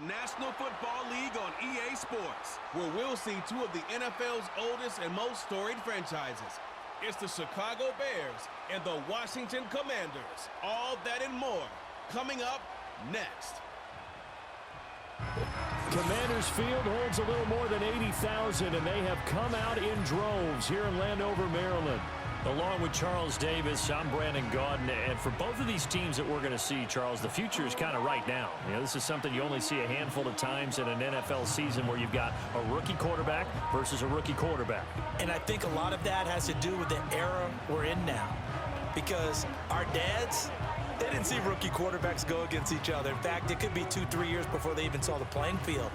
the National Football League on EA Sports, where we'll see two of the NFL's oldest and most storied franchises. It's the Chicago Bears and the Washington Commanders. All that and more coming up next. Commanders Field holds a little more than 80,000, and they have come out in droves here in Landover, Maryland. Along with Charles Davis, I'm Brandon Gaudin, and for both of these teams that we're going to see, Charles, the future is kind of right now. You know, this is something you only see a handful of times in an NFL season where you've got a rookie quarterback versus a rookie quarterback. And I think a lot of that has to do with the era we're in now, because our dads, they didn't see rookie quarterbacks go against each other. In fact, it could be 2-3 years before they even saw the playing field.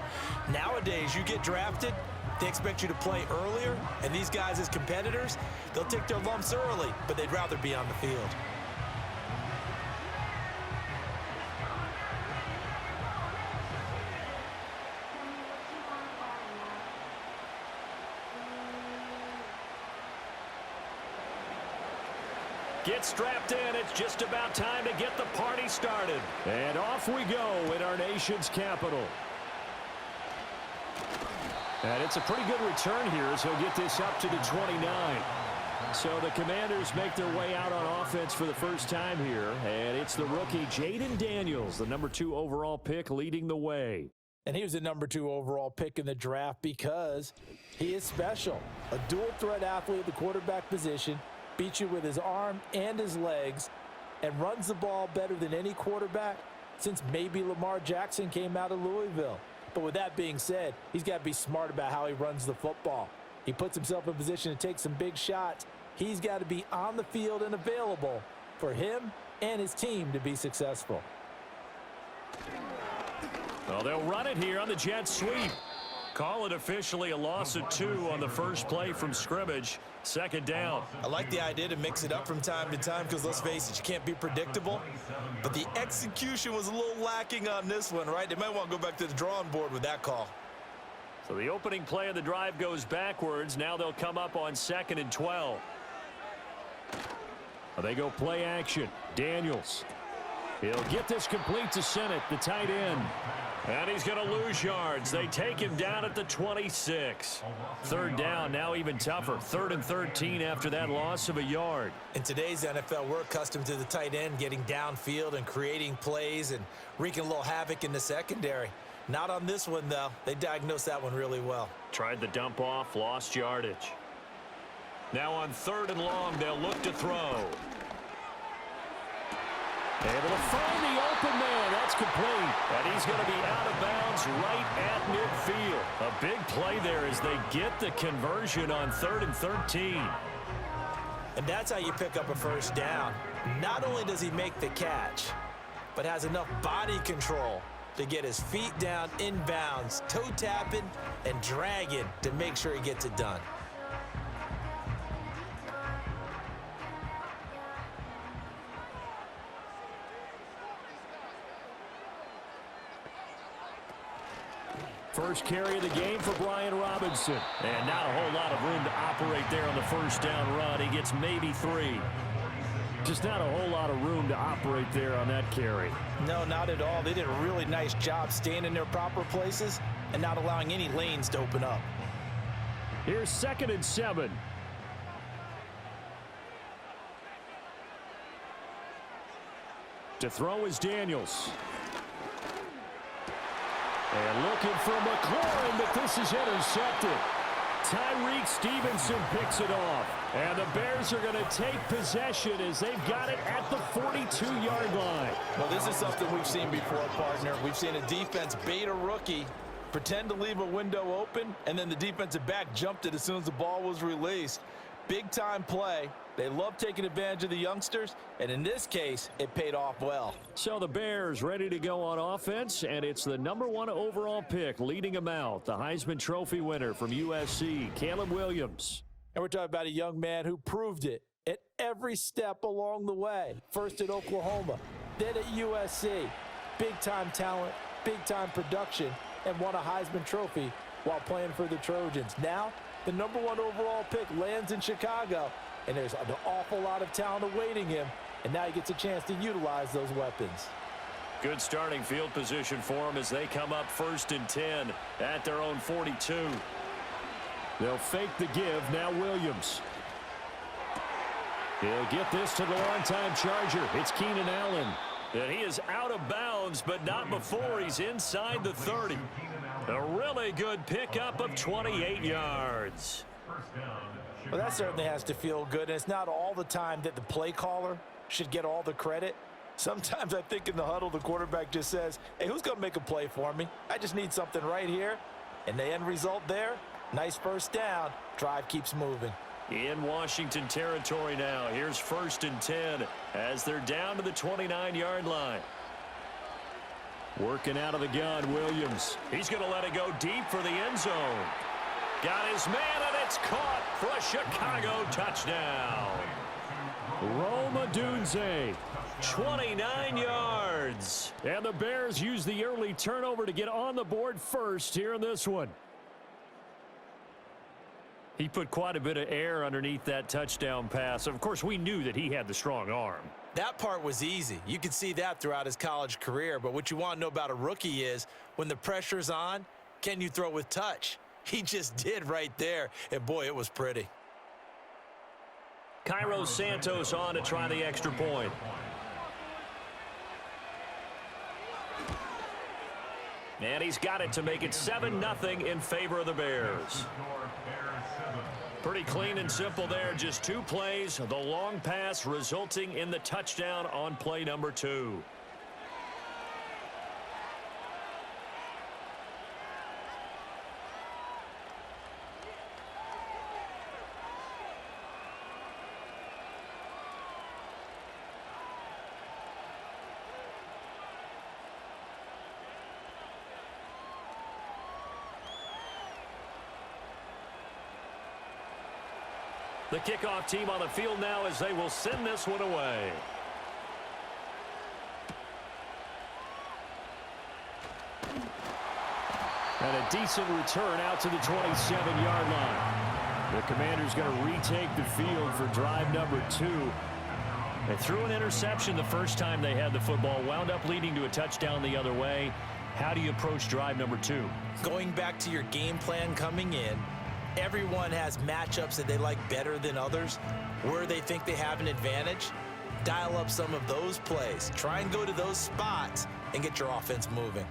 Nowadays, you get drafted, they expect you to play earlier, and these guys as competitors, they'll take their lumps early, but they'd rather be on the field. Get strapped in. It's just about time to get the party started. And off we go in our nation's capital. And it's a pretty good return here as he'll get this up to the 29. So the Commanders make their way out on offense for the first time here. And it's the rookie Jaden Daniels, the number 2 overall pick, leading the way. And he was the number 2 overall pick in the draft because he is special. A dual threat athlete at the quarterback position, beats you with his arm and his legs, and runs the ball better than any quarterback since maybe Lamar Jackson came out of Louisville. But with that being said, he's got to be smart about how he runs the football. He puts himself in position to take some big shots. He's got to be on the field and available for him and his team to be successful. Well, they'll run it here on the jet sweep. Call it officially a loss of 2 on the first play from scrimmage. Second down. I like the idea to mix it up from time to time because, let's face it, you can't be predictable. But the execution was a little lacking on this one, right? They might want to go back to the drawing board with that call. So the opening play of the drive goes backwards. Now they'll come up on 2nd and 12. They go play action. Daniels. He'll get this complete to Sennett, the tight end. And he's going to lose yards. They take him down at the 26. Third down, now even tougher. 3rd and 13 after that loss of a yard. In today's NFL, we're accustomed to the tight end getting downfield and creating plays and wreaking a little havoc in the secondary. Not on this one, though. They diagnosed that one really well. Tried the dump off, lost yardage. Now on 3rd and long, they'll look to throw. Able to find the open man. That's complete. And he's going to be out of bounds right at midfield. A big play there as they get the conversion on 3rd and 13. And that's how you pick up a first down. Not only does he make the catch, but has enough body control to get his feet down inbounds, toe tapping and dragging to make sure he gets it done. First carry of the game for Brian Robinson. And not a whole lot of room to operate there on the first down run. He gets maybe 3. Just not a whole lot of room to operate there on that carry. No, not at all. They did a really nice job staying in their proper places and not allowing any lanes to open up. Here's 2nd and 7. To throw is Daniels. And looking for McLaurin, but this is intercepted. Tyreek Stevenson picks it off. And the Bears are going to take possession as they've got it at the 42-yard line. Well, this is something we've seen before, partner. We've seen a defense bait a rookie, pretend to leave a window open, and then the defensive back jumped it as soon as the ball was released. Big-time play. They love taking advantage of the youngsters, and in this case, it paid off well. So the Bears ready to go on offense, and it's the number 1 overall pick leading them out, the Heisman Trophy winner from USC, Caleb Williams. And we're talking about a young man who proved it at every step along the way. First at Oklahoma, then at USC. Big-time talent, big-time production, and won a Heisman Trophy while playing for the Trojans. Now, the number 1 overall pick lands in Chicago, and there's an awful lot of talent awaiting him, and now he gets a chance to utilize those weapons. Good starting field position for them as they come up 1st and 10 at their own 42. They'll fake the give. Now Williams. He'll get this to the longtime Charger. It's Keenan Allen. And he is out of bounds, but not before he's inside the 30. A really good pickup of 28 yards. Well, that certainly has to feel good. And it's not all the time that the play caller should get all the credit. Sometimes I think in the huddle, the quarterback just says, hey, who's going to make a play for me? I just need something right here. And the end result there, nice first down. Drive keeps moving. In Washington territory now. Here's 1st and 10 as they're down to the 29-yard line. Working out of the gun, Williams. He's going to let it go deep for the end zone. Got his man, and it's caught for a Chicago touchdown. Rome Odunze. 29 yards. And the Bears use the early turnover to get on the board first here in this one. He put quite a bit of air underneath that touchdown pass. Of course, we knew that he had the strong arm. That part was easy. You could see that throughout his college career. But what you want to know about a rookie is when the pressure's on, can you throw with touch? He just did right there. And, boy, it was pretty. Cairo Santos on to try the extra point. And he's got it to make it 7-0 in favor of the Bears. Pretty clean and simple there. Just 2 plays. The long pass resulting in the touchdown on play number 2. The kickoff team on the field now as they will send this one away. And a decent return out to the 27-yard line. The Commanders going to retake the field for drive number 2. They threw an interception the first time they had the football, wound up leading to a touchdown the other way. How do you approach drive number 2? Going back to your game plan coming in, everyone has matchups that they like better than others. Where they think they have an advantage, dial up some of those plays. Try and go to those spots and get your offense moving.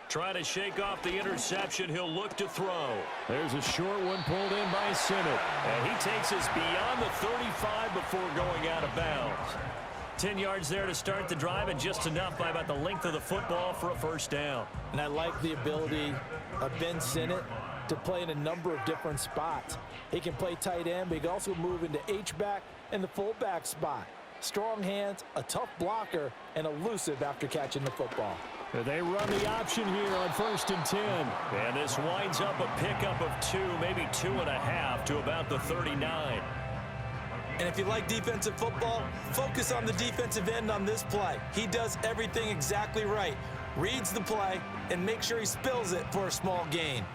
Trying to shake off the interception. He'll look to throw. There's a short one pulled in by Sinnott. And he takes us beyond the 35 before going out of bounds. 10 yards there to start the drive, and just enough by about the length of the football for a first down. And I like the ability of Ben Sinnott to play in a number of different spots. He can play tight end, but he can also move into H-back and the fullback spot. Strong hands, a tough blocker, and elusive after catching the football. They run the option here on 1st and 10. And this winds up a pickup of 2, maybe 2.5 to about the 39. And if you like defensive football, focus on the defensive end on this play. He does everything exactly right. Reads the play and makes sure he spills it for a small gain.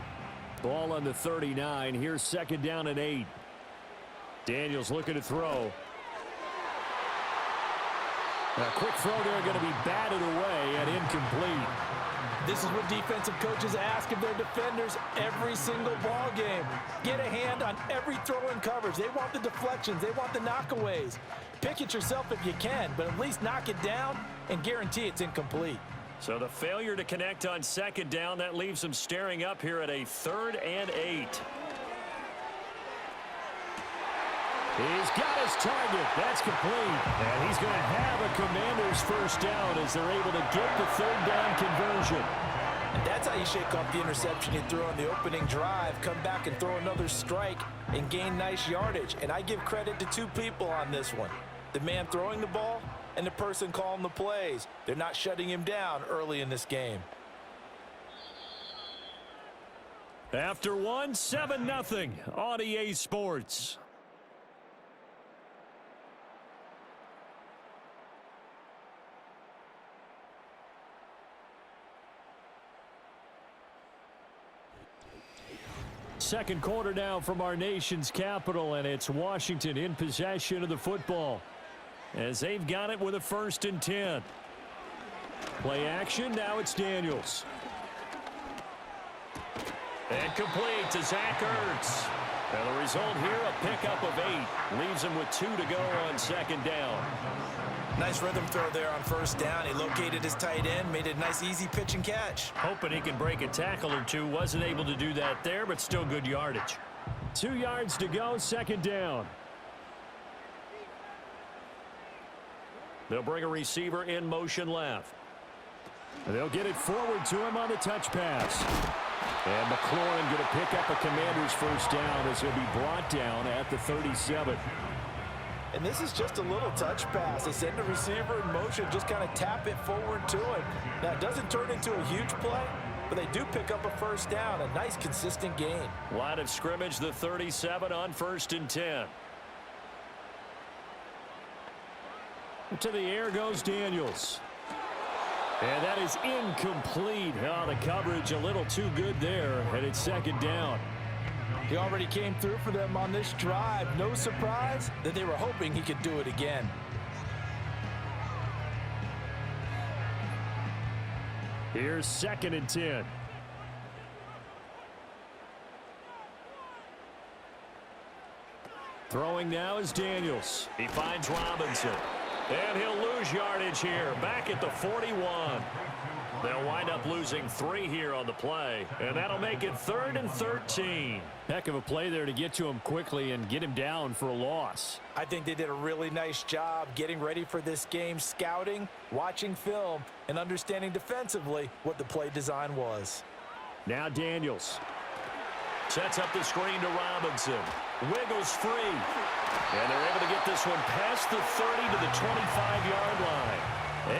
Ball on the 39. Here's 2nd down and 8. Daniels looking to throw. A quick throw there going to be batted away and incomplete. This is what defensive coaches ask of their defenders every single ball game. Get a hand on every throw in coverage. They want the deflections. They want the knockaways. Pick it yourself if you can, but at least knock it down and guarantee it's incomplete. So the failure to connect on 2nd down, that leaves them staring up here at a 3rd and 8. He's got his target. That's complete. And he's going to have a Commanders first down as they're able to get the 3rd down conversion. And that's how you shake off the interception you threw on the opening drive. Come back and throw another strike and gain nice yardage. And I give credit to 2 people on this one. The man throwing the ball and the person calling the plays. They're not shutting him down early in this game. After 1, 7-0 on EA Sports. Second quarter now from our nation's capital, and it's Washington in possession of the football as they've got it with a 1st and 10. Play action, now it's Daniels. And complete to Zach Ertz. And the result here, a pickup of 8. Leaves him with 2 to go on 2nd down. Nice rhythm throw there on 1st down. He located his tight end, made a nice easy pitch and catch. Hoping he can break a tackle or two. Wasn't able to do that there, but still good yardage. 2 yards to go, 2nd down. They'll bring a receiver in motion left. And they'll get it forward to him on the touch pass. And McLaurin going to pick up a Commander's 1st down as he'll be brought down at the 37. And this is just a little touch pass. They send the receiver in motion, just kind of tap it forward to him. Now, it doesn't turn into a huge play, but they do pick up a 1st down. A nice, consistent gain. Line of scrimmage, the 37 on 1st and 10. To the air goes Daniels. And that is incomplete. Oh, the coverage a little too good there, and it's 2nd down. He already came through for them on this drive. No surprise that they were hoping he could do it again. Here's 2nd and 10. Throwing now is Daniels. He finds Robinson. And he'll lose yardage here, back at the 41. They'll wind up losing 3 here on the play, and that'll make it 3rd and 13. Heck of a play there to get to him quickly and get him down for a loss. I think they did a really nice job getting ready for this game, scouting, watching film, and understanding defensively what the play design was. Now Daniels sets up the screen to Robinson. Wiggles free. And they're able to get this one past the 30 to the 25-yard line.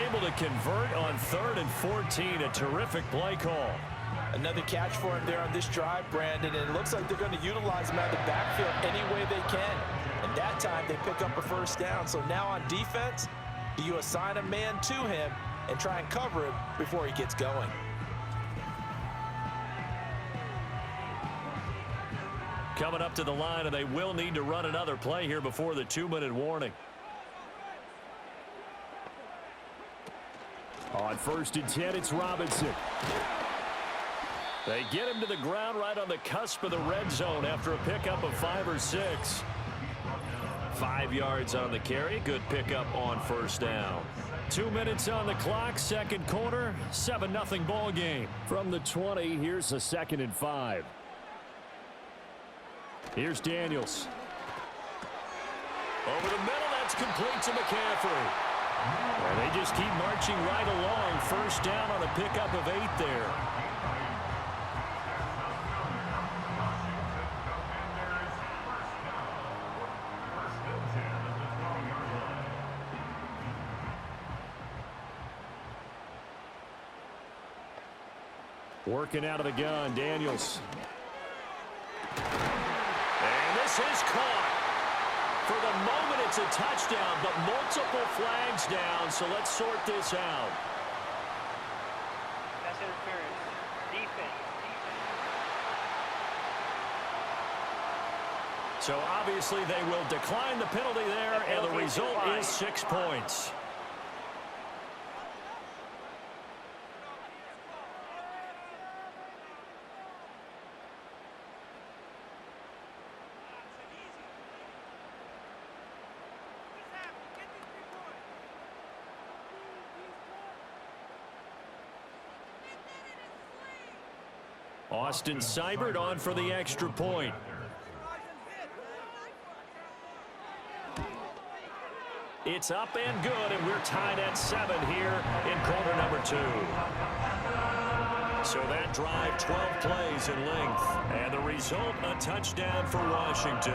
Able to convert on 3rd and 14. A terrific play call. Another catch for him there on this drive, Brandon, and it looks like they're going to utilize him out of the backfield any way they can. And that time they pick up a 1st down. So now on defense, do you assign a man to him and try and cover him before he gets going? Coming up to the line, and they will need to run another play here before the 2-minute warning. On 1st and 10, it's Robinson. They get him to the ground right on the cusp of the red zone after a pickup of 5 or 6. 5 yards on the carry. Good pickup on 1st down. 2 minutes on the clock, 2nd quarter, 7-0 ball game. From the 20, here's a 2nd and 5. Here's Daniels. Over the middle, that's complete to McCaffrey. And they just keep marching right along. 1st down on a pickup of 8 there. Working out of the gun, Daniels. And this is caught. For the moment, it's a touchdown, but multiple flags down, so let's sort this out. That's interference. Defense. So obviously they will decline the penalty there, and the result is 6 points. Austin Seibert on for the extra point. It's up and good, and we're tied at 7 here in quarter number 2. So that drive, 12 plays in length, and the result, a touchdown for Washington.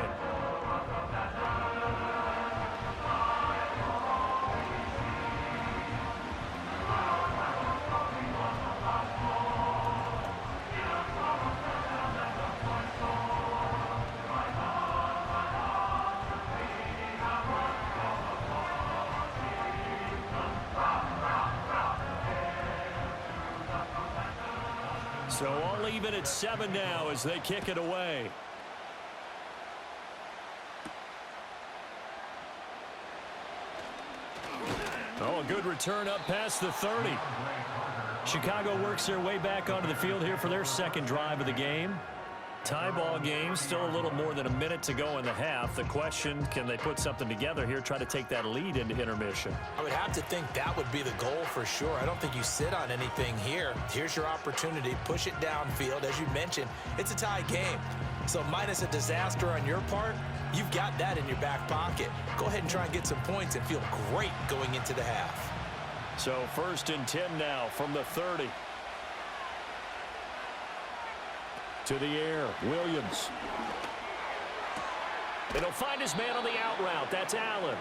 So all even at 7 now as they kick it away. Oh, a good return up past the 30. Chicago works their way back onto the field here for their second drive of the game. Tie ball game, still a little more than a minute to go in the half. The question, can they put something together here, try to take that lead into intermission? I would have to think that would be the goal for sure. I don't think you sit on anything here. Here's your opportunity. Push it downfield. As you mentioned, it's a tie game. So minus a disaster on your part, you've got that in your back pocket. Go ahead and try and get some points and feel great going into the half. So 1st and 10 now from the 30. To the air, Williams. And he'll find his man on the out route. That's Allen.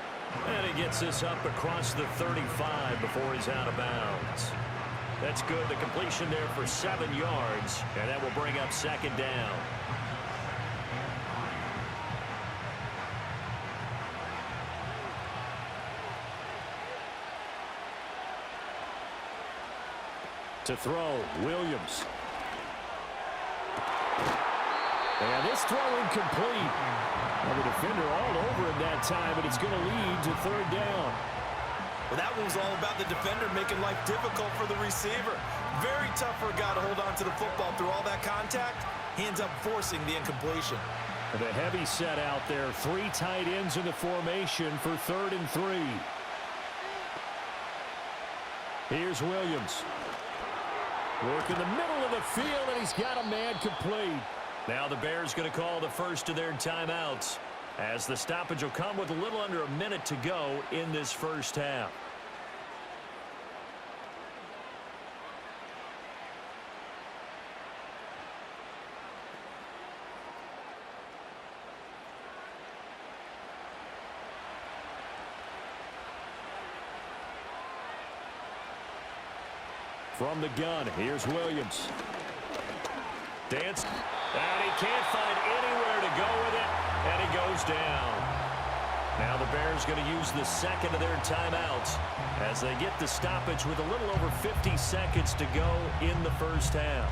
And he gets this up across the 35 before he's out of bounds. That's good. The completion there for 7 yards. And that will bring up 2nd down. To throw, Williams. And this throw incomplete. Well, the defender all over him that time, but it's going to lead to 3rd down. Well, that one was all about the defender making life difficult for the receiver. Very tough for a guy to hold on to the football through all that contact. He ends up forcing the incompletion. The heavy set out there. 3 tight ends in the formation for 3rd and 3. Here's Williams. Work in the middle of the field, and he's got a man complete. Now the Bears going to call the first of their timeouts, as the stoppage will come with a little under a minute to go in this first half. From the gun, here's Williams. Dance. And he can't find anywhere to go with it, and he goes down. Now the Bears going to use the second of their timeouts as they get the stoppage with a little over 50 seconds to go in the first half.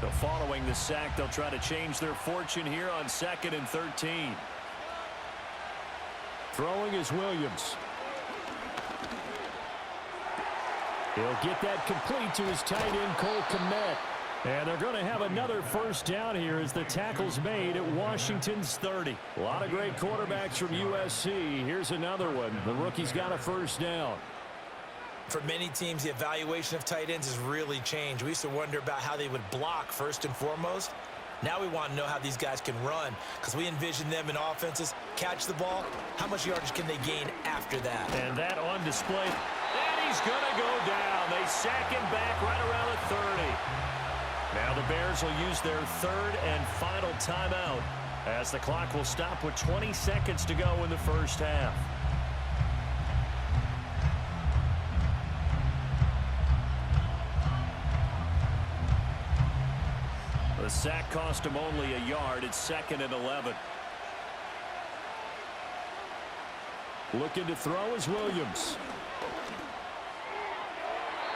So following the sack, they'll try to change their fortune here on 2nd and 13. Throwing is Williams. He'll get that complete to his tight end, Cole Kmet. And they're going to have another first down here as the tackle's made at Washington's 30. A lot of great quarterbacks from USC. Here's another one. The rookie's got a first down. For many teams, the evaluation of tight ends has really changed. We used to wonder about how they would block first and foremost. Now we want to know how these guys can run, because we envision them in offenses catch the ball. How much yardage can they gain after that? And that on display. And he's going to go down. They sack him back right around the 30. Now the Bears will use their 3rd and final timeout as the clock will stop with 20 seconds to go in the first half. The sack cost him only a yard. It's 2nd and 11. Looking to throw is Williams.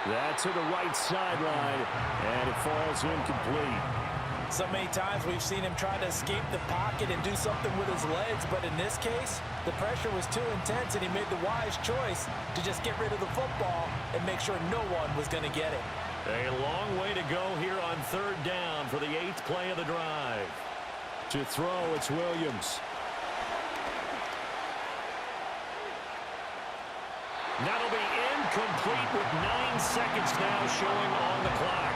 That's to the right sideline, and it falls incomplete. So many times we've seen him try to escape the pocket and do something with his legs, but in this case, the pressure was too intense, and he made the wise choice to just get rid of the football and make sure no one was going to get it. A long way to go here on 3rd down for the 8th play of the drive. To throw, it's Williams. That'll be incomplete with 9 seconds now showing on the clock.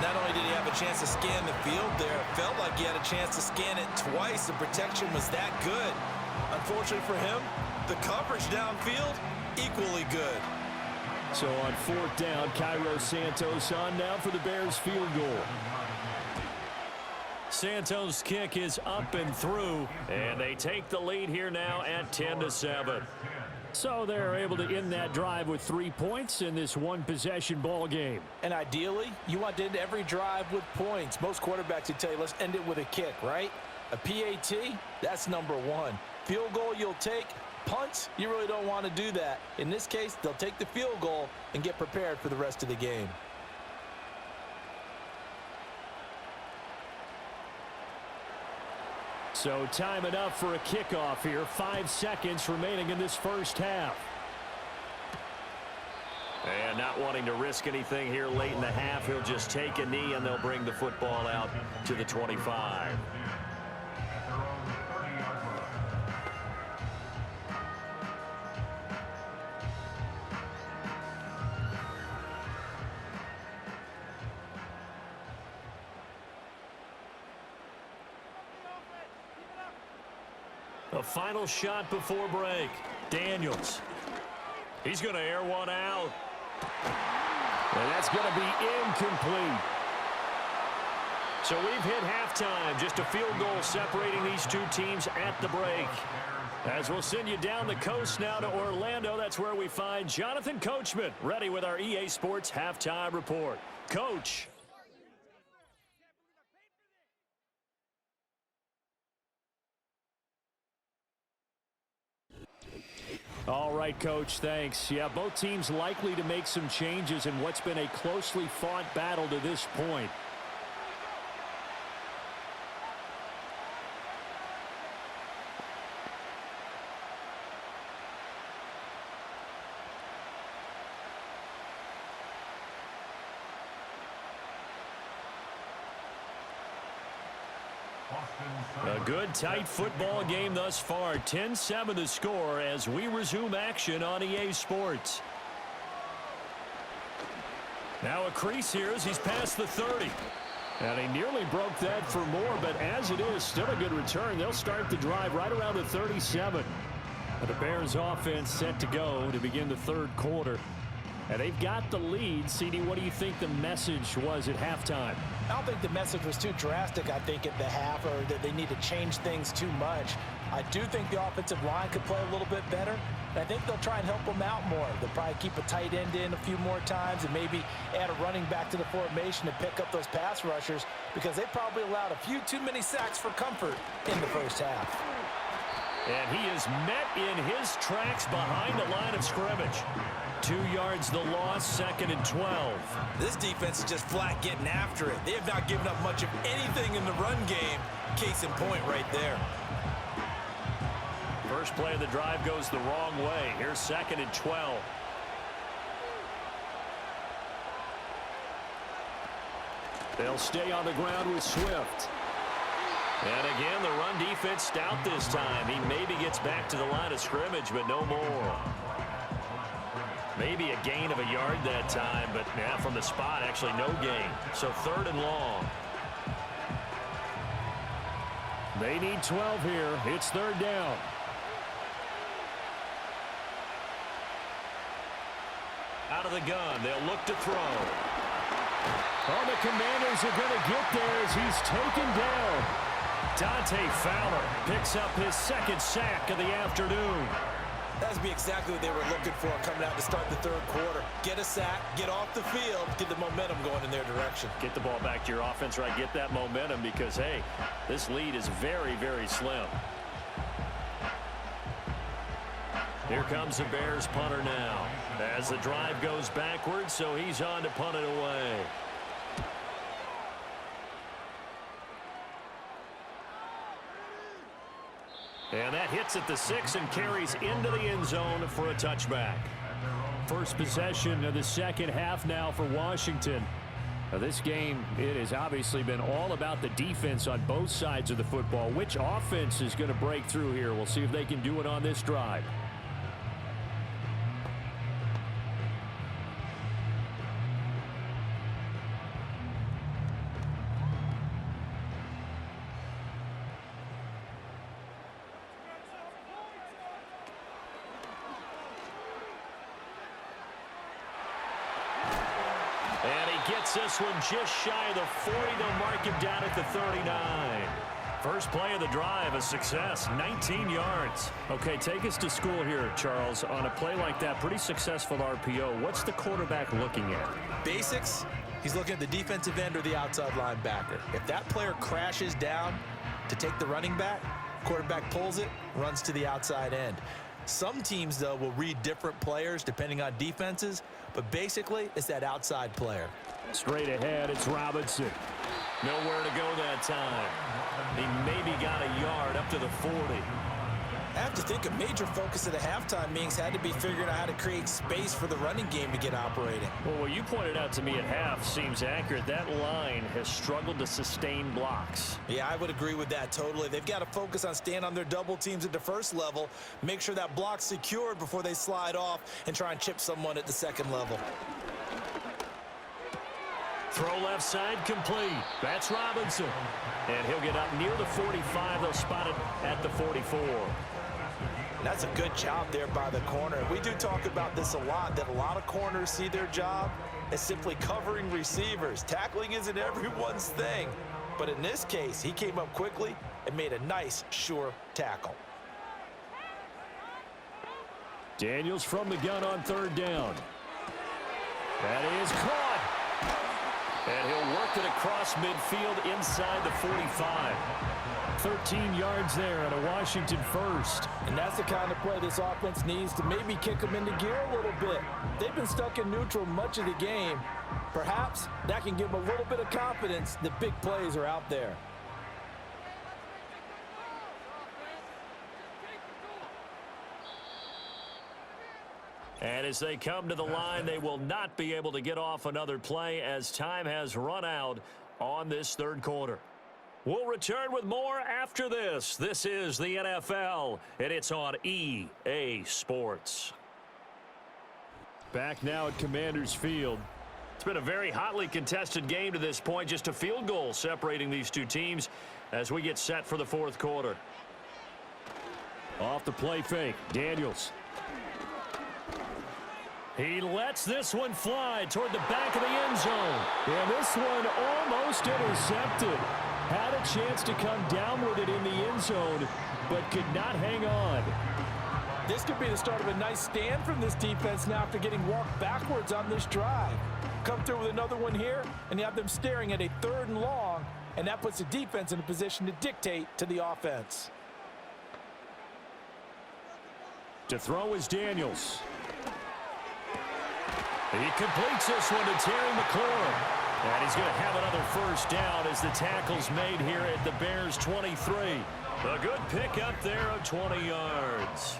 Not only did he have a chance to scan the field there, it felt like he had a chance to scan it twice. The protection was that good. Unfortunately for him, the coverage downfield, equally good. So on 4th down, Cairo Santos on now for the Bears field goal. Santos' kick is up and through, and they take the lead here now at 10-7. So they're able to end that drive with 3 points in this one-possession ball game. And ideally, you want to end every drive with points. Most quarterbacks would tell you, let's end it with a kick, right? A PAT, that's number 1. Field goal you'll take, punts, you really don't want to do that. In this case, they'll take the field goal and get prepared for the rest of the game. So time enough for a kickoff here. 5 seconds remaining in this first half. And not wanting to risk anything here late in the half, he'll just take a knee and they'll bring the football out to the 25. A final shot before break. Daniels. He's going to air one out. And that's going to be incomplete. So we've hit halftime. Just a field goal separating these two teams at the break. As we'll send you down the coast now to Orlando, that's where we find Jonathan Coachman, ready with our EA Sports Halftime Report. Coach. All right, Coach, thanks. Yeah, both teams likely to make some changes in what's been a closely fought battle to this point. A good, tight football game thus far. 10-7 the score as we resume action on EA Sports. Now a crease here as he's past the 30. And he nearly broke that for more, but as it is, still a good return. They'll start the drive right around the 37. The Bears offense set to go to begin the third quarter. And they've got the lead. CD, what do you think the message was at halftime? I don't think the message was too drastic, I think, at the half, or that they need to change things too much. I do think the offensive line could play a little bit better. And I think they'll try and help them out more. They'll probably keep a tight end in a few more times and maybe add a running back to the formation to pick up those pass rushers, because they probably allowed a few too many sacks for comfort in the first half. And he is met in his tracks behind the line of scrimmage. 2 yards the loss, 2nd and 12. This defense is just flat getting after it. They have not given up much of anything in the run game. Case in point right there. First play of the drive goes the wrong way. Here's 2nd and 12. They'll stay on the ground with Swift. And again, the run defense stout this time. He maybe gets back to the line of scrimmage, but no more. Maybe a gain of a yard that time, but yeah, from the spot, actually no gain. So 3rd and long. They need 12 here. It's 3rd down. Out of the gun, they'll look to throw. Oh, the Commanders are going to get there as he's taken down. Dante Fowler picks up his 2nd sack of the afternoon. That would be exactly what they were looking for coming out to start the third quarter. Get a sack, get off the field, get the momentum going in their direction. Get the ball back to your offense, right? Get that momentum because, hey, this lead is very, very slim. Here comes the Bears punter now as the drive goes backwards, so he's on to punt it away. And that hits at the 6 and carries into the end zone for a touchback. First possession of the second half now for Washington. Now this game, it has obviously been all about the defense on both sides of the football. Which offense is going to break through here? We'll see if they can do it on this drive. Gets this one just shy of the 40. They'll mark him down at the 39. First play of the drive, a success, 19 yards. Okay, take us to school here, Charles. On a play like that, pretty successful RPO. What's the quarterback looking at? Basics, he's looking at the defensive end or the outside linebacker. If that player crashes down to take the running back, quarterback pulls it, runs to the outside end. Some teams, though, will read different players depending on defenses, but basically it's that outside player. Straight ahead, it's Robinson. Nowhere to go that time. He maybe got a yard up to the 40. I have to think a major focus at the halftime meetings had to be figuring out how to create space for the running game to get operating. Well, what you pointed out to me at half seems accurate. That line has struggled to sustain blocks. Yeah, I would agree with that totally. They've got to focus on staying on their double teams at the first level, make sure that block's secured before they slide off and try and chip someone at the second level. Throw left side complete. That's Robinson. And he'll get up near the 45. They'll spot it at the 44. That's a good job there by the corner. We do talk about this a lot, that a lot of corners see their job as simply covering receivers. Tackling isn't everyone's thing. But in this case, he came up quickly and made a nice, sure tackle. Daniels from the gun on third down. That is caught. And he'll work it across midfield inside the 45. 13 yards there and a Washington first. And that's the kind of play this offense needs to maybe kick them into gear a little bit. They've been stuck in neutral much of the game. Perhaps that can give them a little bit of confidence that big plays are out there. And as they come to the line, they will not be able to get off another play as time has run out on this third quarter. We'll return with more after this. This is the NFL, and it's on EA Sports. Back now at Commanders Field. It's been a very hotly contested game to this point. Just a field goal separating these two teams as we get set for the fourth quarter. Off the play fake, Daniels. He lets this one fly toward the back of the end zone. And this one almost intercepted. Had a chance to come down with it in the end zone, but could not hang on. This could be the start of a nice stand from this defense now after getting walked backwards on this drive. Come through with another one here, and you have them staring at a 3rd and long, and that puts the defense in a position to dictate to the offense. To throw is Daniels. He completes this one to Terry McLaurin. And he's going to have another first down as the tackle's made here at the Bears 23. A good pickup there of 20 yards.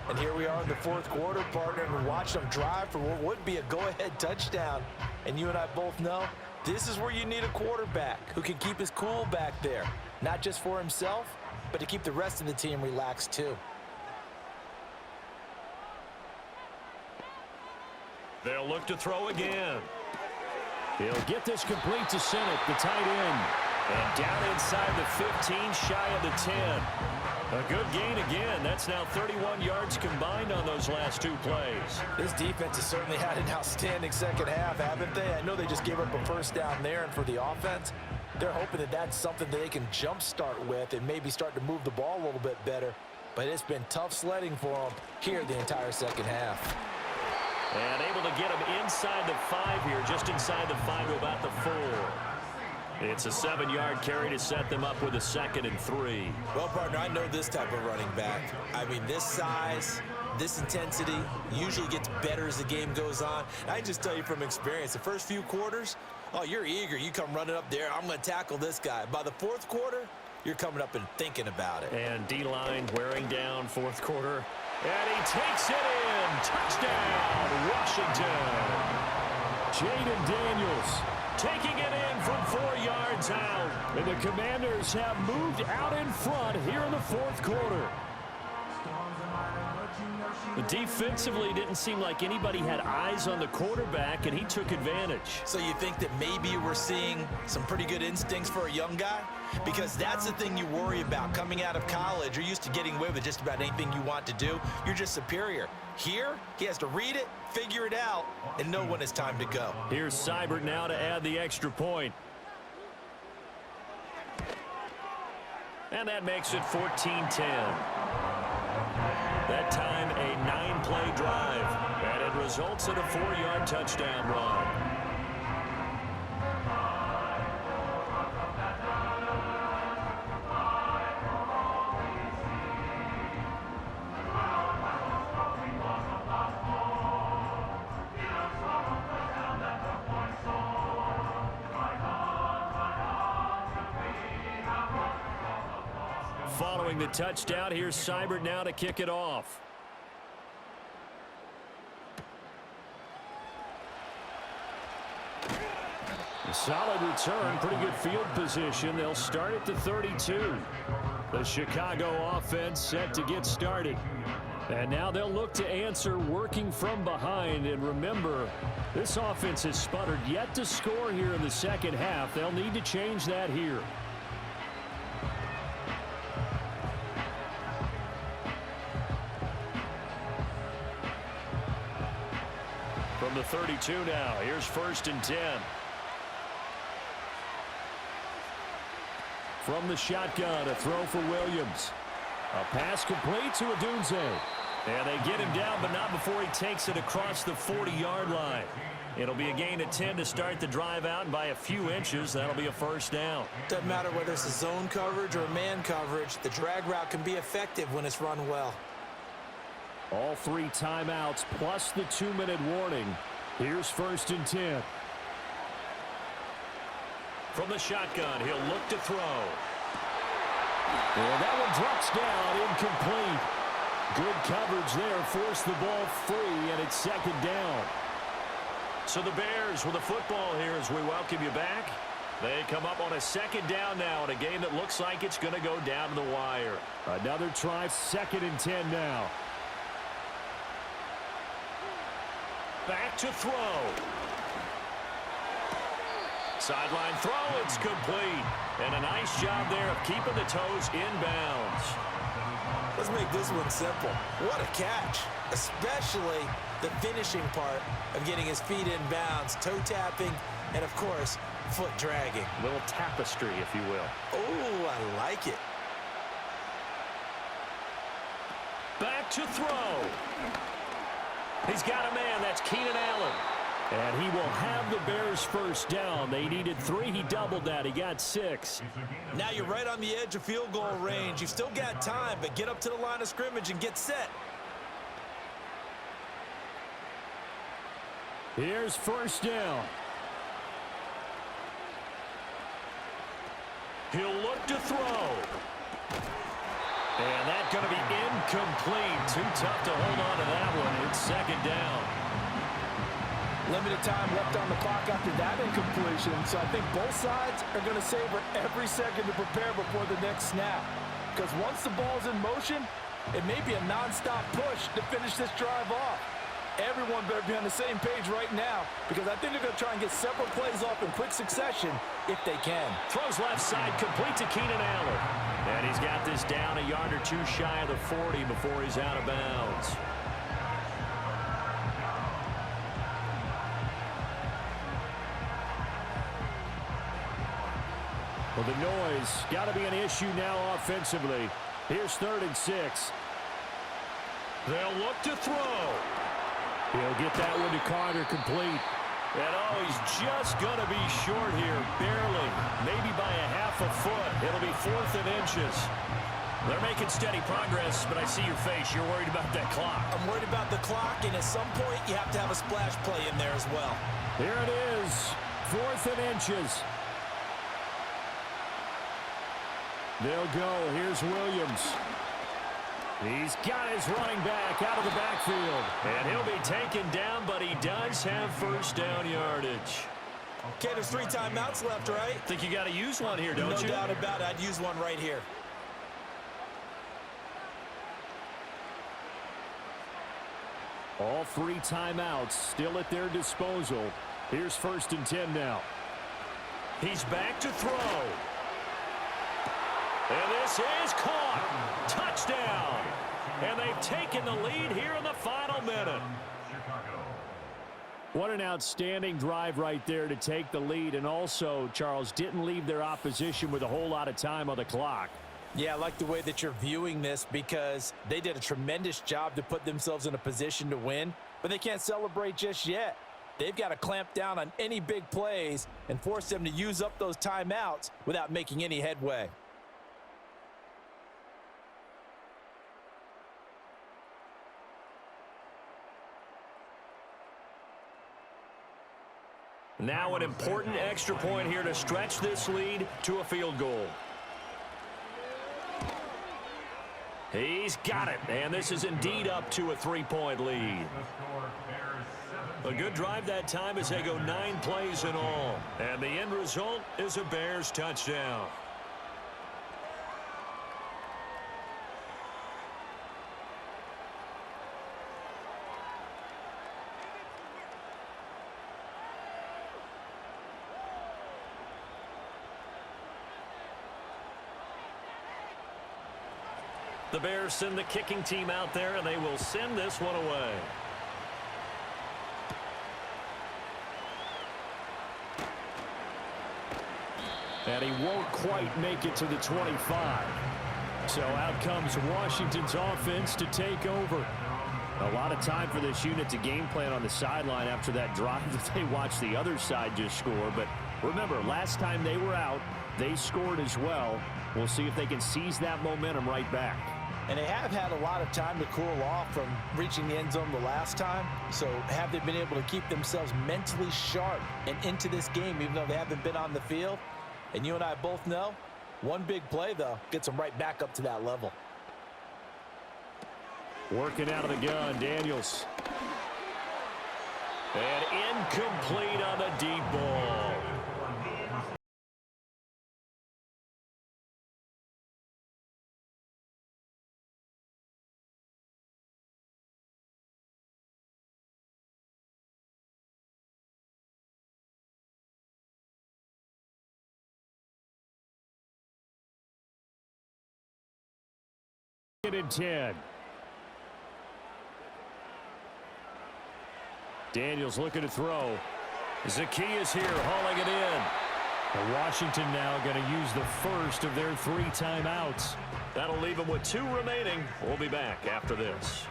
And here we are in the fourth quarter, partner, and watch them drive for what would be a go-ahead touchdown. And you and I both know this is where you need a quarterback who can keep his cool back there. Not just for himself, but to keep the rest of the team relaxed too. They'll look to throw again. He'll get this complete to Sennett, the tight end. And down inside the 15, shy of the 10. A good gain again. That's now 31 yards combined on those last two plays. This defense has certainly had an outstanding second half, haven't they? I know they just gave up a first down there, and for the offense, they're hoping that that's something that they can jumpstart with and maybe start to move the ball a little bit better. But it's been tough sledding for them here the entire second half. And able to get him inside the 5 here, just inside the 5 to about the 4. It's a 7-yard carry to set them up with a 2nd and 3. Well, partner, I know this type of running back. I mean, this size, this intensity usually gets better as the game goes on. I just tell you from experience, the first few quarters, oh, you're eager. You come running up there, I'm going to tackle this guy. By the fourth quarter, you're coming up and thinking about it. And D-line wearing down fourth quarter. And he takes it in. Touchdown, Washington. Jaden Daniels taking it in from 4 yards out. And the Commanders have moved out in front here in the fourth quarter. Defensively, didn't seem like anybody had eyes on the quarterback, and he took advantage. So you think that maybe we're seeing some pretty good instincts for a young guy? Because that's the thing you worry about. Coming out of college, you're used to getting away with just about anything you want to do. You're just superior. Here, he has to read it, figure it out, and know when it's time to go. Here's Seibert now to add the extra point. And that makes it 14-10. That time, a 9-play drive, and it results in a 4-yard touchdown run. following the touchdown. Here's Seibert now to kick it off. A solid return, pretty good field position. They'll start at the 32. The Chicago offense set to get started. And now they'll look to answer working from behind. And remember, this offense has sputtered yet to score here in the second half. They'll need to change that here. From the 32 now, here's 1st and 10. From the shotgun, a throw for Williams. A pass complete to Odunze. And they get him down, but not before he takes it across the 40-yard line. It'll be a gain of 10 to start the drive out, and by a few inches, that'll be a 1st down. Doesn't matter whether it's a zone coverage or man coverage, the drag route can be effective when it's run well. All 3 timeouts plus the 2-minute warning. Here's 1st and 10. From the shotgun, he'll look to throw. And that one drops down, incomplete. Good coverage there, forced the ball free, and it's 2nd down. So the Bears with a football here as we welcome you back. They come up on a 2nd down now in a game that looks like it's going to go down to the wire. Another try, 2nd and 10 now. Back to throw. Sideline throw, it's complete. And a nice job there of keeping the toes inbounds. Let's make this one simple. What a catch, especially the finishing part of getting his feet in bounds, toe tapping, and of course, foot dragging. A little tapestry, if you will. Oh, I like it. Back to throw. He's got a man, that's Keenan Allen. And he will have the Bears 1st down. They needed 3. He doubled that. He got 6. Now you're right on the edge of field goal range. You've still got time, but get up to the line of scrimmage and get set. Here's 1st down. He'll look to throw. And that's going to be incomplete. Too tough to hold on to that one. It's 2nd down. Limited time left on the clock after that incompletion, so I think both sides are going to savor every second to prepare before the next snap. Because once the ball's in motion, it may be a nonstop push to finish this drive off. Everyone better be on the same page right now, because I think they're going to try and get several plays off in quick succession if they can. Throws left side, complete to Keenan Allen. And he's got this down a yard or 2 shy of the 40 before he's out of bounds. Well, the noise got to be an issue now offensively. Here's 3rd and 6. They'll look to throw. He'll get that one to Carter, complete. And oh, he's just going to be short here, barely, maybe by a half a foot. It'll be 4th and inches. They're making steady progress, but I see your face. You're worried about that clock. I'm worried about the clock, and at some point, you have to have a splash play in there as well. Here it is, 4th and inches. They'll go. Here's Williams. He's got his running back out of the backfield. And he'll be taken down, but he does have 1st down yardage. Okay, there's 3 timeouts left, right? Think you got to use one here, don't you? No doubt about it. I'd use one right here. All 3 timeouts still at their disposal. Here's 1st and 10 now. He's back to throw. And this is caught. Touchdown. And they've taken the lead here in the final minute. What an outstanding drive right there to take the lead. And also, Charles, didn't leave their opposition with a whole lot of time on the clock. Yeah, I like the way that you're viewing this, because they did a tremendous job to put themselves in a position to win, but they can't celebrate just yet. They've got to clamp down on any big plays and force them to use up those timeouts without making any headway. Now an important extra point here to stretch this lead to a field goal. He's got it, and this is indeed up to a 3-point lead. A good drive that time as they go 9 plays in all. And the end result is a Bears touchdown. The Bears send the kicking team out there, and they will send this one away. And he won't quite make it to the 25. So out comes Washington's offense to take over. A lot of time for this unit to game plan on the sideline after that drive that they watched the other side just score. But remember, last time they were out, they scored as well. We'll see if they can seize that momentum right back. And they have had a lot of time to cool off from reaching the end zone the last time. So have they been able to keep themselves mentally sharp and into this game, even though they haven't been on the field? And you and I both know, one big play, though, gets them right back up to that level. Working out of the gun, Daniels. And incomplete on the deep ball. And 10. Daniels looking to throw. Zacchaeus here hauling it in. And Washington now going to use the first of their 3 timeouts. That'll leave them with 2 remaining. We'll be back after this.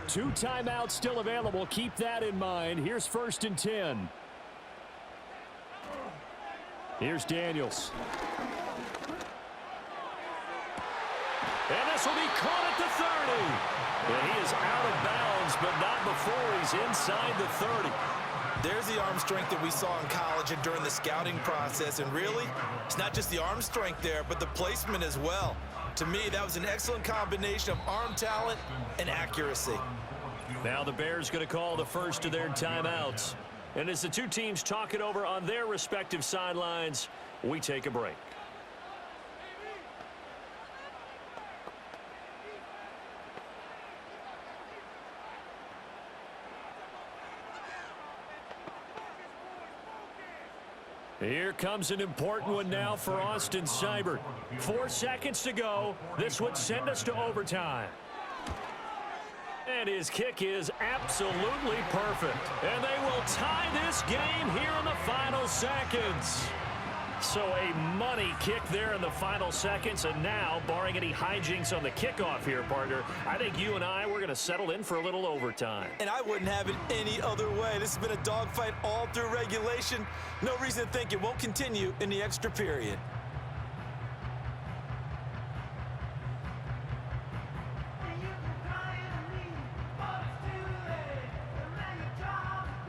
Two timeouts still available. Keep that in mind. Here's 1st and 10. Here's Daniels. And this will be caught at the 30. And he is out of bounds, but not before he's inside the 30. There's the arm strength that we saw in college and during the scouting process. And really, it's not just the arm strength there, but the placement as well. To me, that was an excellent combination of arm talent and accuracy. Now the Bears going to call the first of their timeouts. And as the two teams talk it over on their respective sidelines, we take a break. Here comes an important one now for Austin Seibert. 4 seconds to go. This would send us to overtime. And his kick is absolutely perfect. And they will tie this game here in the final seconds. So a money kick there in the final seconds. And now, barring any hijinks on the kickoff here, partner, I think you and I, we're going to settle in for a little overtime. And I wouldn't have it any other way. This has been a dogfight all through regulation. No reason to think it won't continue in the extra period.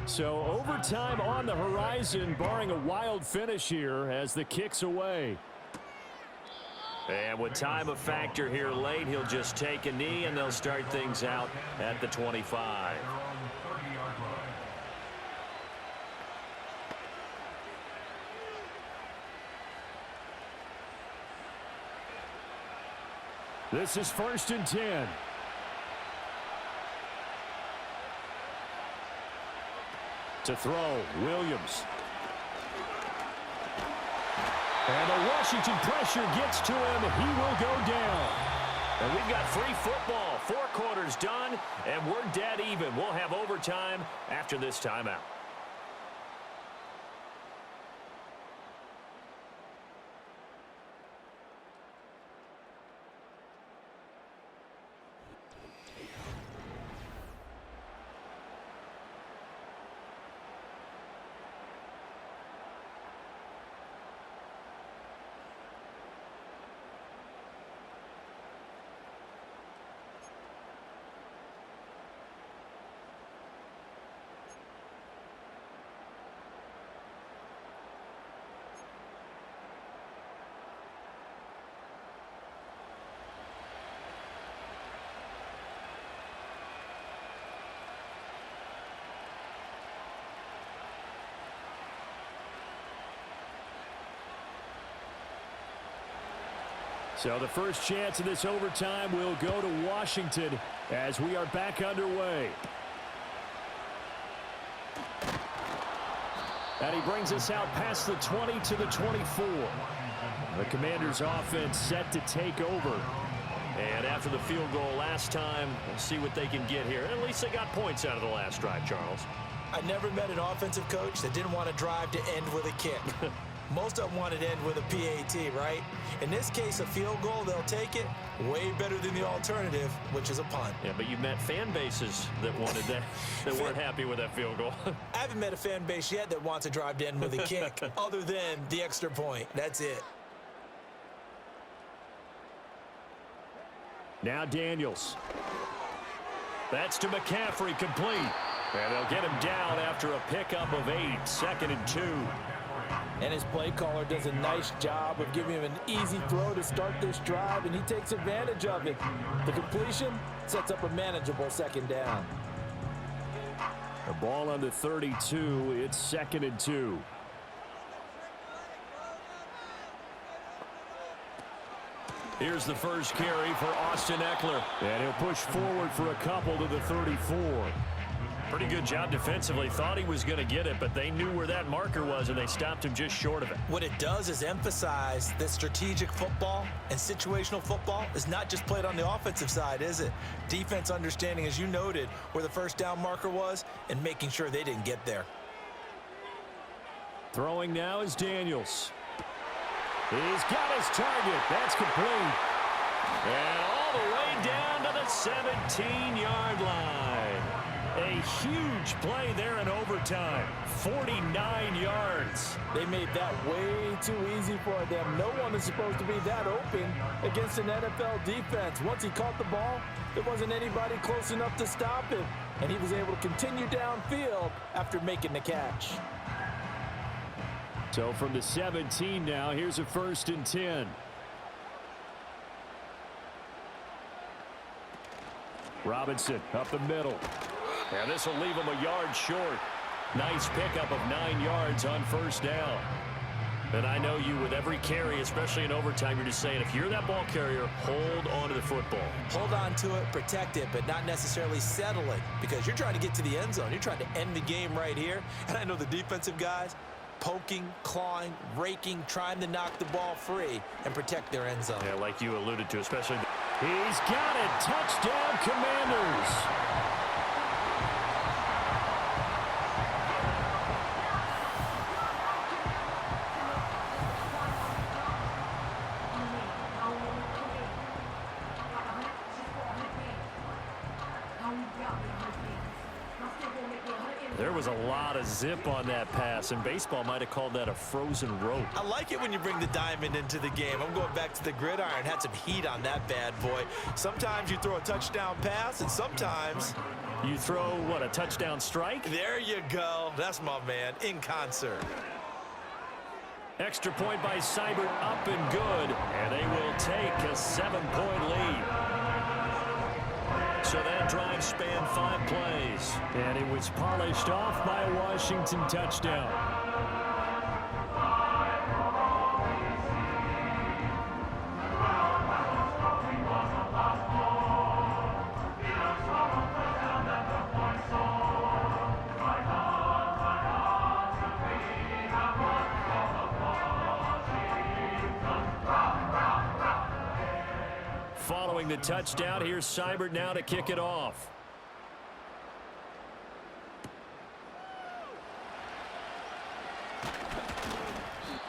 So overtime on the horizon, barring a wild finish here as the kick's away. And with time a factor here late, he'll just take a knee and they'll start things out at the 25. This is 1st and 10. To throw, Williams. And the Washington pressure gets to him. He will go down. And we've got free football. 4 quarters done, and we're dead even. We'll have overtime after this timeout. So the first chance of this overtime will go to Washington as we are back underway. And he brings us out past the 20 to the 24. The Commanders' offense set to take over. And after the field goal last time, we'll see what they can get here. At least they got points out of the last drive, Charles. I never met an offensive coach that didn't want to drive to end with a kick. Most of them wanted to end with a PAT, right? In this case, a field goal, they'll take it. Way better than the alternative, which is a punt. Yeah, but you met fan bases that wanted that, that weren't happy with that field goal. I haven't met a fan base yet that wants to drive to end with a kick, other than the extra point. That's it. Now Daniels. That's to McCaffrey, complete. And they'll get him down after a pickup of 8, 2nd and 2. And his play caller does a nice job of giving him an easy throw to start this drive, and he takes advantage of it. The completion sets up a manageable 2nd down. The ball on the 32. It's 2nd and 2. Here's the first carry for Austin Eckler. And he'll push forward for a couple to the 34. Pretty good job defensively. Thought he was going to get it, but they knew where that marker was, and they stopped him just short of it. What it does is emphasize that strategic football and situational football is not just played on the offensive side, is it? Defense understanding, as you noted, where the first down marker was and making sure they didn't get there. Throwing now is Daniels. He's got his target. That's complete. And all the way down to the 17-yard line. A huge play there in overtime. 49 yards. They made that way too easy for them. No one is supposed to be that open against an NFL defense. Once he caught the ball, there wasn't anybody close enough to stop him. And he was able to continue downfield after making the catch. So from the 17 now, here's a 1st and 10. Robinson up the middle. And this will leave him a yard short. Nice pickup of 9 yards on 1st down. And I know you, with every carry, especially in overtime, you're just saying, if you're that ball carrier, hold on to the football. Hold on to it, protect it, but not necessarily settle it, because you're trying to get to the end zone. You're trying to end the game right here. And I know the defensive guys, poking, clawing, raking, trying to knock the ball free and protect their end zone. Yeah, like you alluded to, especially. He's got it. Touchdown, Commanders. There was a lot of zip on that pass, and baseball might have called that a frozen rope. I like it when you bring the diamond into the game. I'm going back to the gridiron. Had some heat on that bad boy. Sometimes you throw a touchdown pass, and sometimes you throw, what, a touchdown strike? There you go. That's my man, in concert. Extra point by Seibert, up and good, and they will take a 7-point lead. So that drive spanned 5 plays. And it was polished off by a Washington touchdown. Following the touchdown, here's Seibert now to kick it off.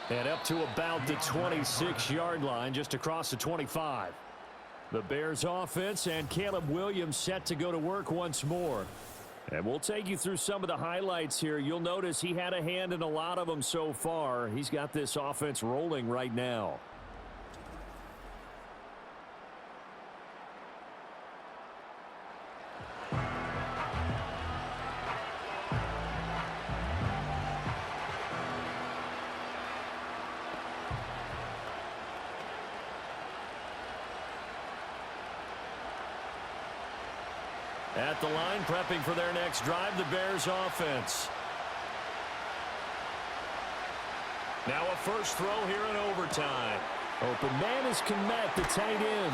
And up to about the 26-yard line, just across the 25. The Bears offense and Caleb Williams set to go to work once more. And we'll take you through some of the highlights here. You'll notice he had a hand in a lot of them so far. He's got this offense rolling right now. At the line, prepping for their next drive, the Bears offense. Now a first throw here in overtime. Open man is Komet, the tight end.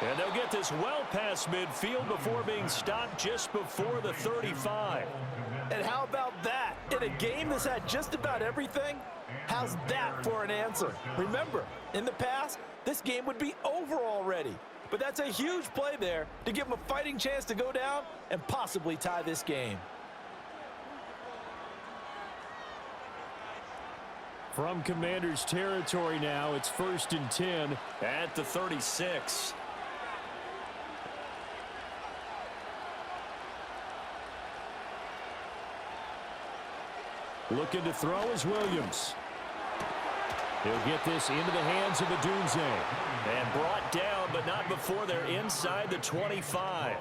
And they'll get this well past midfield before being stopped just before the 35. And how about that? In a game that's had just about everything, how's that for an answer? Remember, in the past, this game would be over already. But that's a huge play there to give them a fighting chance to go down and possibly tie this game. From Commanders territory now, it's 1st and 10 at the 36. Looking to throw is Williams. He'll get this into the hands of Adunze. And brought down, but not before they're inside the 25.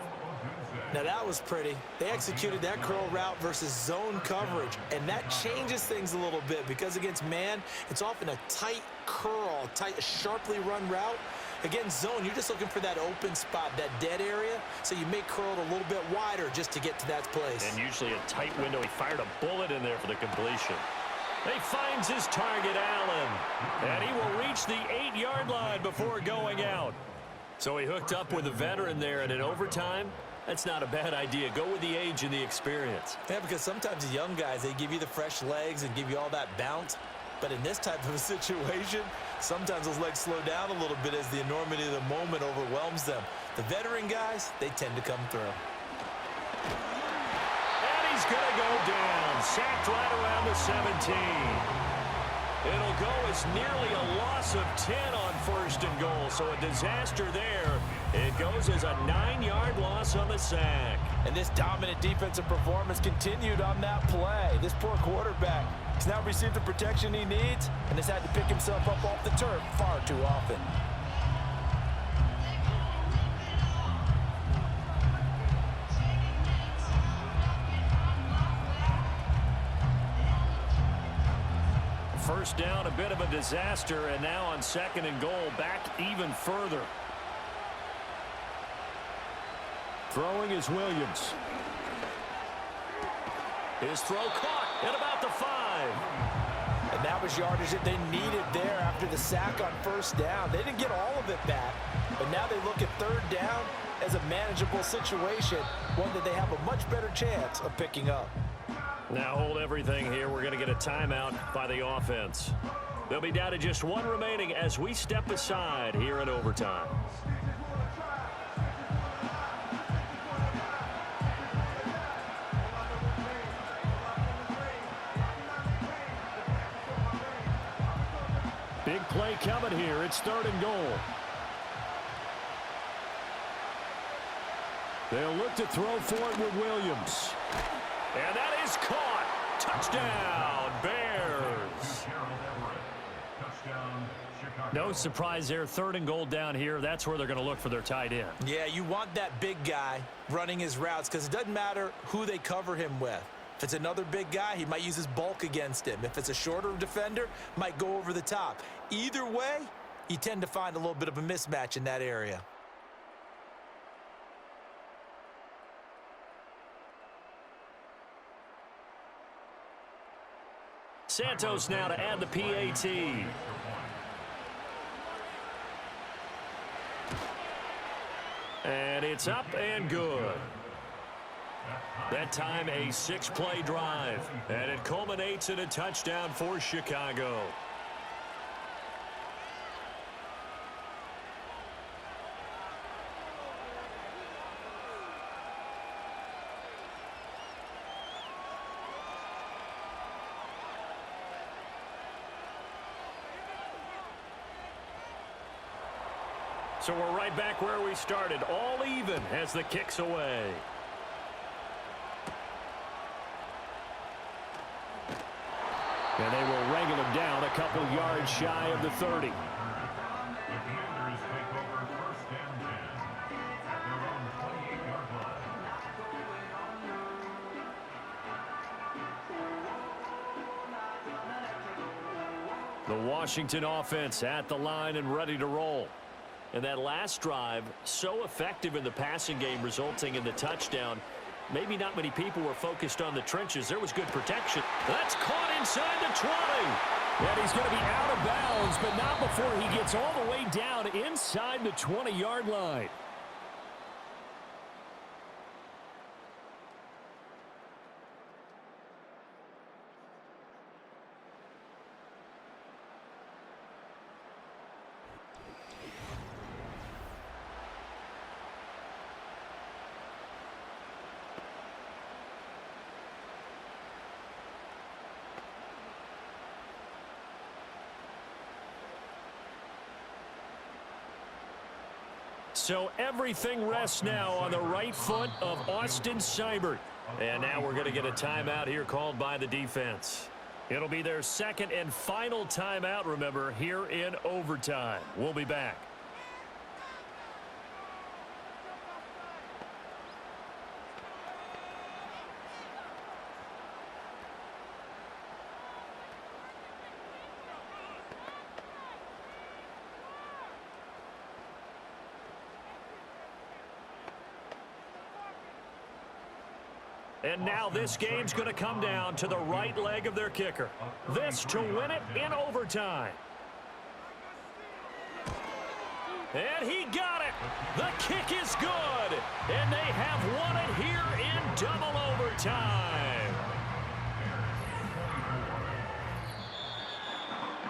Now that was pretty. They executed that curl route versus zone coverage, and that changes things a little bit because against man, it's often a tight curl, sharply run route. Against zone, you're just looking for that open spot, that dead area, so you may curl it a little bit wider just to get to that place. And usually a tight window. He fired a bullet in there for the completion. He finds his target, Allen, and he will reach the 8-yard line before going out. So he hooked up with a veteran there, and in overtime, that's not a bad idea. Go with the age and the experience. Yeah, because sometimes the young guys, they give you the fresh legs and give you all that bounce. But in this type of a situation, sometimes those legs slow down a little bit as the enormity of the moment overwhelms them. The veteran guys, they tend to come through. And he's going to go down. Sacked right around the 17. It'll go as nearly a loss of 10 on 1st and goal. So a disaster there. It goes as a 9-yard loss on the sack. And this dominant defensive performance continued on that play. This poor quarterback has now received the protection he needs and has had to pick himself up off the turf far too often. First down, a bit of a disaster, and now on 2nd and goal, back even further. Throwing is Williams. His throw caught at about the 5. And that was yardage that they needed there after the sack on 1st down. They didn't get all of it back, but now they look at 3rd down as a manageable situation, one that they have a much better chance of picking up. Now hold everything here. We're going to get a timeout by the offense. They'll be down to just 1 remaining as we step aside here in overtime. Big play coming here. It's 3rd and goal. They'll look to throw for it with Williams. And that is caught. Touchdown, Bears. No surprise there. 3rd and goal down here. That's where they're going to look for their tight end. Yeah, you want that big guy running his routes because it doesn't matter who they cover him with. If it's another big guy, he might use his bulk against him. If it's a shorter defender, might go over the top. Either way, you tend to find a little bit of a mismatch in that area. Santos now to add the PAT. And it's up and good. That time a 6-play drive. And it culminates in a touchdown for Chicago. So we're right back where we started, all even as the kick's away. And they will wrangle him down a couple yards shy of the 30. The Washington offense at the line and ready to roll. And that last drive, so effective in the passing game, resulting in the touchdown. Maybe not many people were focused on the trenches. There was good protection. That's caught inside the 20. And he's going to be out of bounds, but not before he gets all the way down inside the 20-yard line. So everything rests now on the right foot of Austin Seibert. And now we're going to get a timeout here called by the defense. It'll be their second and final timeout, remember, here in overtime. We'll be back. And now this game's going to come down to the right leg of their kicker. This to win it in overtime. And he got it. The kick is good. And they have won it here in double overtime.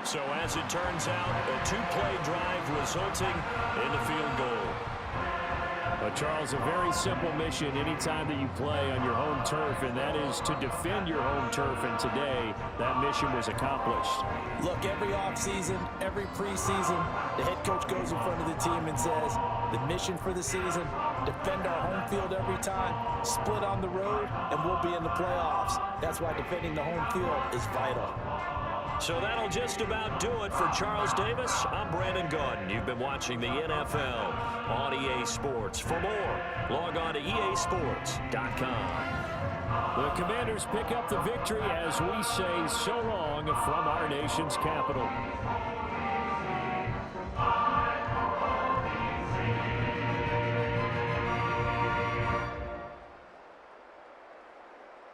So as it turns out, a two-play drive resulting in the field goal. But Charles, a very simple mission anytime that you play on your home turf, and that is to defend your home turf. And today, that mission was accomplished. Look, every offseason, every preseason, the head coach goes in front of the team and says, the mission for the season, defend our home field every time, split on the road, and we'll be in the playoffs. That's why defending the home field is vital. So that'll just about do it for Charles Davis. I'm Brandon Gaudin. You've been watching the NFL on EA Sports. For more, log on to easports.com. The Commanders pick up the victory as we say so long from our nation's capital.